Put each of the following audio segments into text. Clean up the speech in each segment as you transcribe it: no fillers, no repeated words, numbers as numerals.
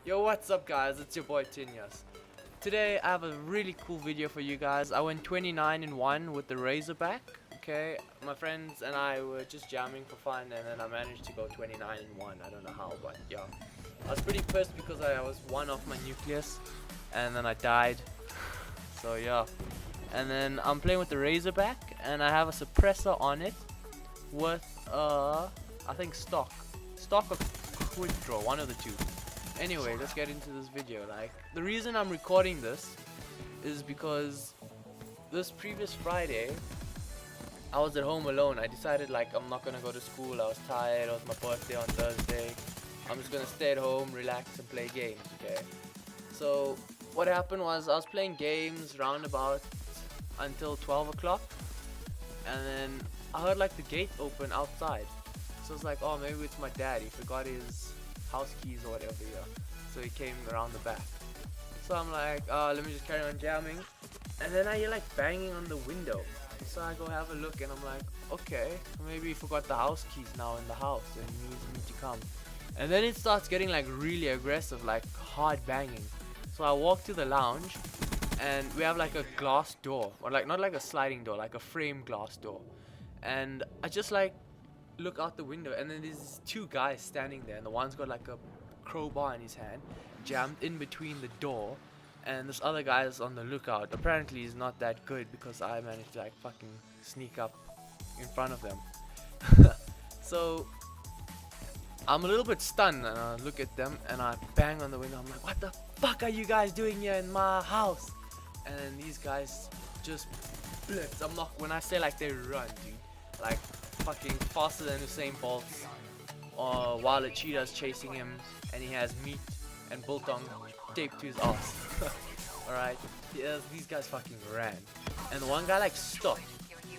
Yo, what's up guys, it's your boy Tinyoss. Today I have a really cool video for you guys. I went 29 in 1 with the Razorback. Okay, my friends and I were just jamming for fun, and then I managed to go 29 in 1. I don't know how, but yeah. I was pretty pissed because I was one off my nucleus and then I died. So yeah. And then I'm playing with the Razorback and I have a suppressor on it with I think stock or quick draw, one of the two. Anyway, let's get into this video. Like, the reason I'm recording this is because this previous Friday I was at home alone. I decided like I'm not gonna go to school. I was tired. It was my birthday on Thursday. I'm just gonna stay at home, relax and play games, okay? So what happened was I was playing games roundabout until 12 o'clock, and then I heard like the gate open outside. So it's like, oh, maybe it's my dad. He forgot his house keys or whatever, yeah. So he came around the back. So I'm like, let me just carry on jamming. And then I hear like banging on the window. So I go have a look and I'm like, okay, maybe he forgot the house keys now in the house and he needs me to come. And then it starts getting like really aggressive, like hard banging. So I walk to the lounge and we have like a glass door, or like not like a sliding door, like a frame glass door. And I just like look out the window, and then there's two guys standing there, and the one's got like a crowbar in his hand, jammed in between the door, and this other guy is on the lookout. Apparently he's not that good because I managed to like fucking sneak up in front of them. So I'm a little bit stunned, and I look at them and I bang on the window. I'm like, what the fuck are you guys doing here in my house? And then these guys just blitz. I'm not, when I say like they run, dude, like fucking faster than Usain Bolt, while a cheetah's chasing him and he has meat and biltong taped to his ass. Alright, yeah, these guys fucking ran, and the one guy like stopped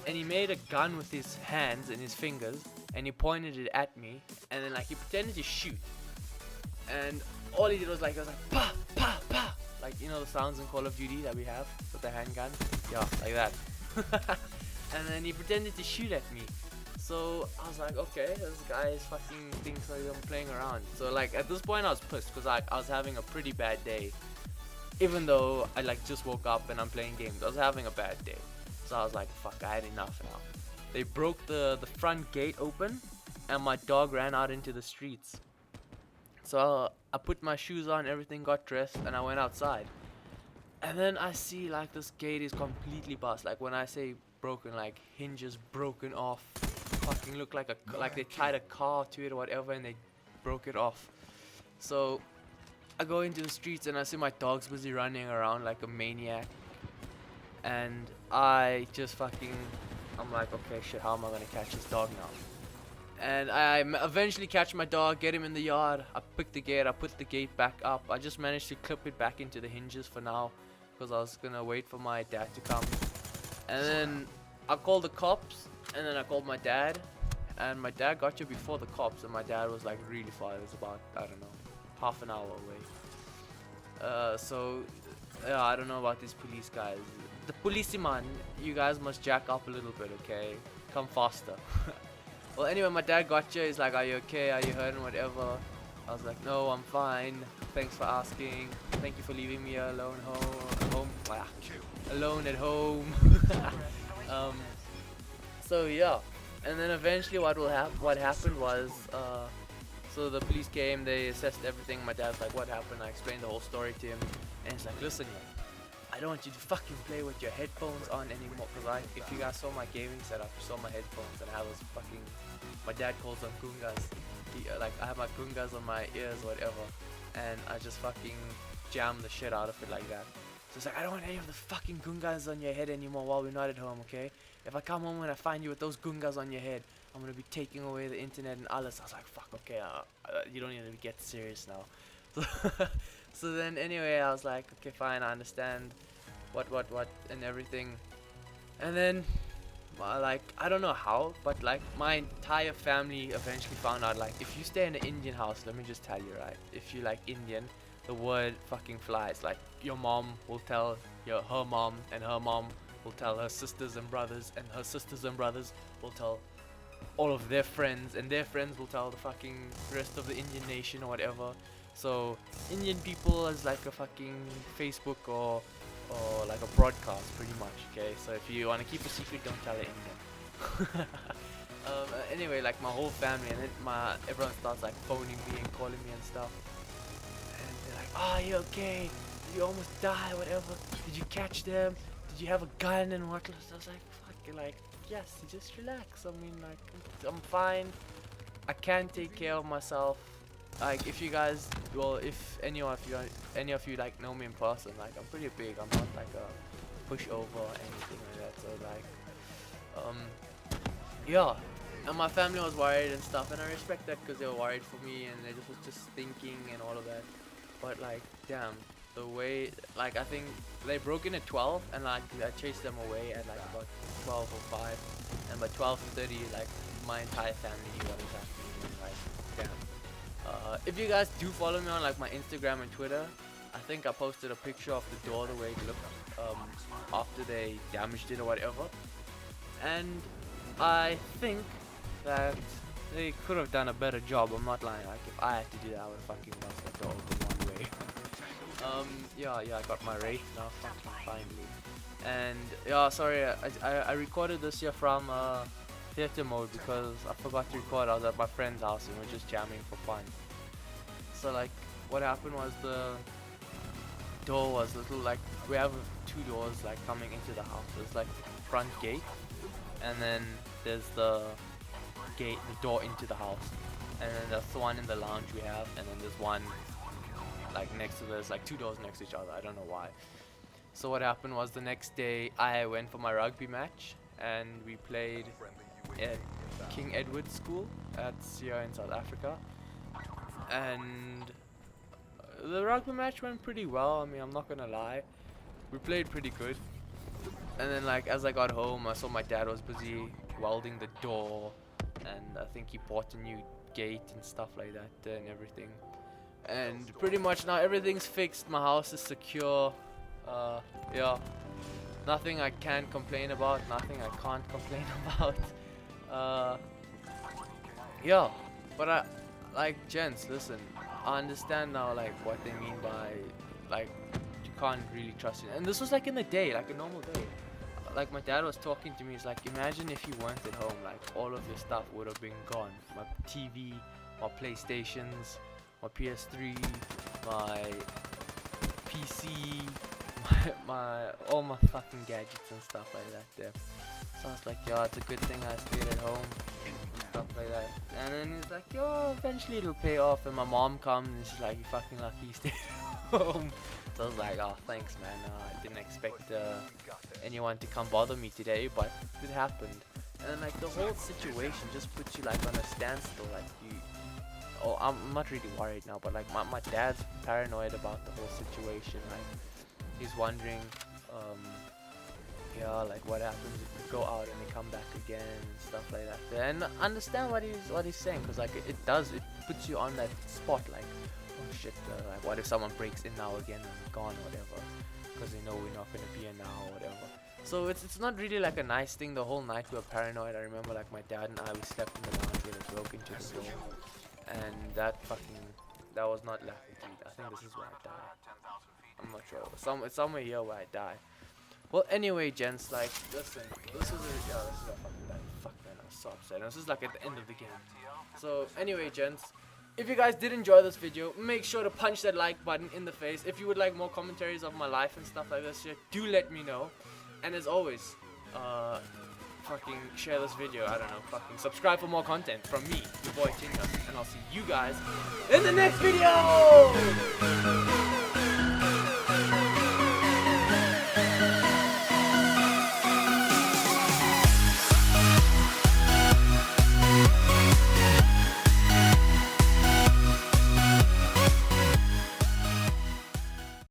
and he made a gun with his hands and his fingers and he pointed it at me, and then like he pretended to shoot, and all he did was like pa pa pa, like, you know the sounds in Call of Duty that we have with the handgun, yeah, like that. And then he pretended to shoot at me. So I was like, okay, this guy is fucking thinks like I'm playing around. So like at this point I was pissed because like I was having a pretty bad day. Even though I like just woke up and I'm playing games, I was having a bad day. So I was like, fuck, I had enough now. They broke the front gate open and my dog ran out into the streets. So I put my shoes on, everything, got dressed, and I went outside. And then I see like this gate is completely bust. Like when I say broken, like hinges broken off. Fucking look like they tied a car to it or whatever and they broke it off. So I go into the streets and I see my dog's busy running around like a maniac, and I just fucking, I'm like, okay, shit, how am I gonna catch this dog now? And I eventually catch my dog, get him in the yard. I pick the gate, I put the gate back up. I just managed to clip it back into the hinges for now because I was gonna wait for my dad to come. And then I called the cops, and then I called my dad, and my dad got you before the cops, and my dad was like really far. It was about, I don't know, half an hour away. So yeah, I don't know about these police guys. The policeman, you guys must jack up a little bit, okay? Come faster. Well, anyway, my dad got you. He's like, are you okay? Are you hurting? Whatever. I was like, no, I'm fine. Thanks for asking. Thank you for leaving me alone alone at home. So yeah, and then eventually what happened was, so the police came, they assessed everything. My dad's like, what happened? I explained the whole story to him, and he's like, listen here, I don't want you to fucking play with your headphones on anymore, because if you guys saw my gaming setup, you saw my headphones, and I was fucking, my dad calls them gungas. Like I have my gungas on my ears or whatever, and I just fucking jam the shit out of it like that. So it's like, I don't want any of the fucking gungas on your head anymore while we're not at home, okay? If I come home and I find you with those gungas on your head, I'm gonna be taking away the internet and alos. I was like, fuck, okay, you don't need to get serious now. So then anyway, I was like, okay, fine, I understand what and everything. And then like, I don't know how, but like my entire family eventually found out, like, if you stay in an Indian house, let me just tell you, right, if you like Indian, the word fucking flies. Like, your mom will tell her mom, and her mom will tell her sisters and brothers, and her sisters and brothers will tell all of their friends, and their friends will tell the fucking rest of the Indian nation or whatever. So Indian people is like a fucking Facebook or like a broadcast pretty much. Okay, so if you want to keep a secret, don't tell an Indian. Anyway, like my whole family and then everyone starts like phoning me and calling me and stuff, and they're like, "Oh, you okay? Did you almost die? Whatever? Did you catch them? Did you have a gun and what?" I was like, "Fuck, like yes, just relax. I mean, like I'm fine. I can take care of myself. Like if you guys, well, if any of you like know me in person, like I'm pretty big. I'm not like a pushover or anything like that. So like, yeah." And my family was worried and stuff, and I respect that because they were worried for me and they was just thinking and all of that. But like, damn, the way, like I think they broke in at 12, and like I chased them away at like about 12 or 5, and by 12:30, like my entire family knew what was happening. And, like, damn. If you guys do follow me on like my Instagram and Twitter, I think I posted a picture of the door the way it looked after they damaged it or whatever, and I think that they could have done a better job. I'm not lying. Like if I had to do that, I would fucking bust that door open one way. Yeah, I got my Wraith now, fucking finally. And yeah, sorry, I recorded this here from theater mode because I forgot to record. I was at my friend's house and we were just jamming for fun. So like, what happened was the door was little, like we have 2 doors like coming into the house. There's like front gate, and then there's the door into the house, and then that's the one in the lounge we have, and then there's one like next to there's like 2 doors next to each other. I don't know why. So what happened was the next day I went for my rugby match and we played at King Edward School here in South Africa, and the rugby match went pretty well. I mean, I'm not gonna lie, we played pretty good. And then like as I got home, I saw my dad was busy welding the door, and I think he bought a new gate and stuff like that and everything. And pretty much now everything's fixed. My house is secure. Yeah, nothing I can complain about, nothing I can't complain about. Yeah, but I like, gents, listen, I understand now like what they mean by like you can't really trust it. And this was like in the day, like a normal day. Like my dad was talking to me, he's like, imagine if you weren't at home, like all of your stuff would have been gone. My TV, my PlayStations, my PS3, my PC, my all my fucking gadgets and stuff like that there. So I was like, yo, it's a good thing I stayed at home and stuff like that. And then he's like, yo, eventually it'll pay off. And my mom comes and she's like, you fucking lucky you stayed at home. So I was like, oh, thanks, man. I didn't expect anyone to come bother me today, but it happened. And then like the whole situation just puts you like on a standstill. Like I'm not really worried now, but like my dad's paranoid about the whole situation. Like he's wondering, yeah, like what happens if you go out and they come back again and stuff like that. And understand what he's saying, because like it puts you on that spot. Like, oh shit, like what if someone breaks in now again and gone or whatever, because they know we're not gonna be here now or whatever. So it's not really like a nice thing. The whole night we were paranoid. I remember like my dad and I, we slept in the lounge when it broke into the door, and that was not lucky. I think this is where I died. I'm not sure. It's somewhere here where I died. Well, anyway, gents, like, listen, this is a fucking bad. Fuck, man, I was so upset. This is like at the end of the game. So, anyway, gents, if you guys did enjoy this video, make sure to punch that like button in the face. If you would like more commentaries of my life and stuff like this shit, do let me know. And as always, fucking share this video. I don't know, fucking subscribe for more content from me, your boy Tinyoss, and I'll see you guys in the next video!